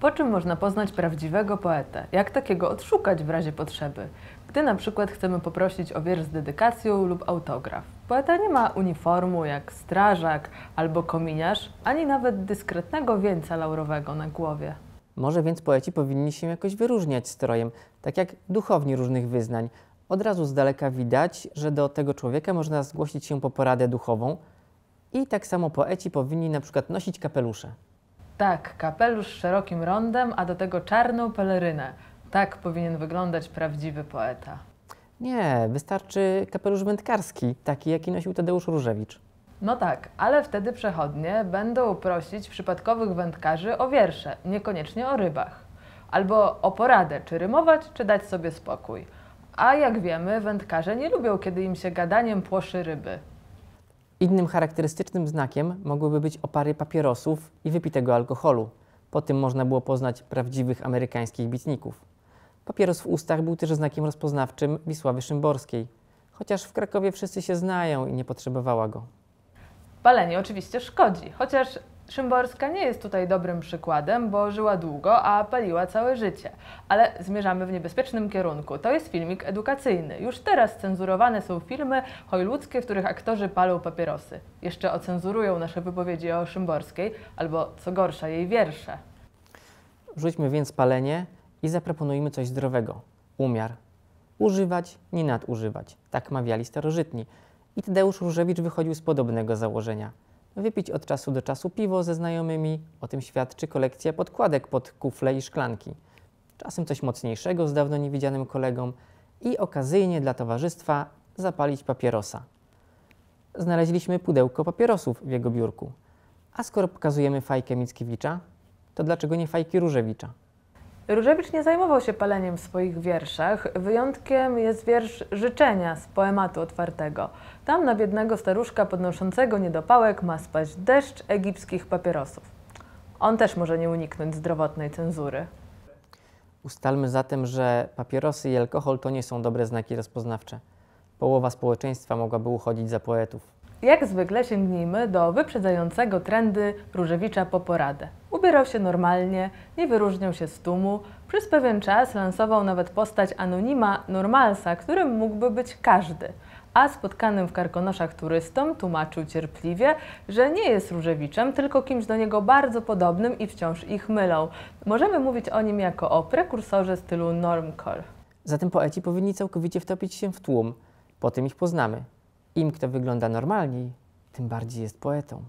Po czym można poznać prawdziwego poetę? Jak takiego odszukać w razie potrzeby? Gdy na przykład chcemy poprosić o wiersz z dedykacją lub autograf. Poeta nie ma uniformu jak strażak albo kominiarz, ani nawet dyskretnego wieńca laurowego na głowie. Może więc poeci powinni się jakoś wyróżniać strojem, tak jak duchowni różnych wyznań. Od razu z daleka widać, że do tego człowieka można zgłosić się po poradę duchową i tak samo poeci powinni na przykład nosić kapelusze. Tak, kapelusz z szerokim rondem, a do tego czarną pelerynę. Tak powinien wyglądać prawdziwy poeta. Nie, wystarczy kapelusz wędkarski, taki jaki nosił Tadeusz Różewicz. No tak, ale wtedy przechodnie będą prosić przypadkowych wędkarzy o wiersze, niekoniecznie o rybach. Albo o poradę, czy rymować, czy dać sobie spokój. A jak wiemy, wędkarze nie lubią, kiedy im się gadaniem płoszy ryby. Innym charakterystycznym znakiem mogłyby być opary papierosów i wypitego alkoholu. Po tym można było poznać prawdziwych amerykańskich bitników. Papieros w ustach był też znakiem rozpoznawczym Wisławy Szymborskiej, chociaż w Krakowie wszyscy się znają i nie potrzebowała go. Palenie oczywiście szkodzi, chociaż Szymborska nie jest tutaj dobrym przykładem, bo żyła długo, a paliła całe życie. Ale zmierzamy w niebezpiecznym kierunku. To jest filmik edukacyjny. Już teraz cenzurowane są filmy hollywoodzkie, w których aktorzy palą papierosy. Jeszcze ocenzurują nasze wypowiedzi o Szymborskiej, albo co gorsza, jej wiersze. Rzućmy więc palenie i zaproponujmy coś zdrowego. Umiar. Używać, nie nadużywać. Tak mawiali starożytni. I Tadeusz Różewicz wychodził z podobnego założenia. Wypić od czasu do czasu piwo ze znajomymi, o tym świadczy kolekcja podkładek pod kufle i szklanki. Czasem coś mocniejszego z dawno niewidzianym kolegą i okazyjnie dla towarzystwa zapalić papierosa. Znaleźliśmy pudełko papierosów w jego biurku. A skoro pokazujemy fajkę Mickiewicza, to dlaczego nie fajki Różewicza? Różewicz nie zajmował się paleniem w swoich wierszach. Wyjątkiem jest wiersz Życzenia z poematu otwartego. Tam na biednego staruszka podnoszącego niedopałek ma spaść deszcz egipskich papierosów. On też może nie uniknąć zdrowotnej cenzury. Ustalmy zatem, że papierosy i alkohol to nie są dobre znaki rozpoznawcze. Połowa społeczeństwa mogłaby uchodzić za poetów. Jak zwykle sięgnijmy do wyprzedzającego trendy Różewicza po poradę. Ubierał się normalnie, nie wyróżniał się z tłumu. Przez pewien czas lansował nawet postać anonima Normalsa, którym mógłby być każdy. A spotkanym w Karkonoszach turystom tłumaczył cierpliwie, że nie jest Różewiczem, tylko kimś do niego bardzo podobnym i wciąż ich mylą. Możemy mówić o nim jako o prekursorze stylu normcore. Zatem poeci powinni całkowicie wtopić się w tłum. Potem ich poznamy. Im kto wygląda normalniej, tym bardziej jest poetą.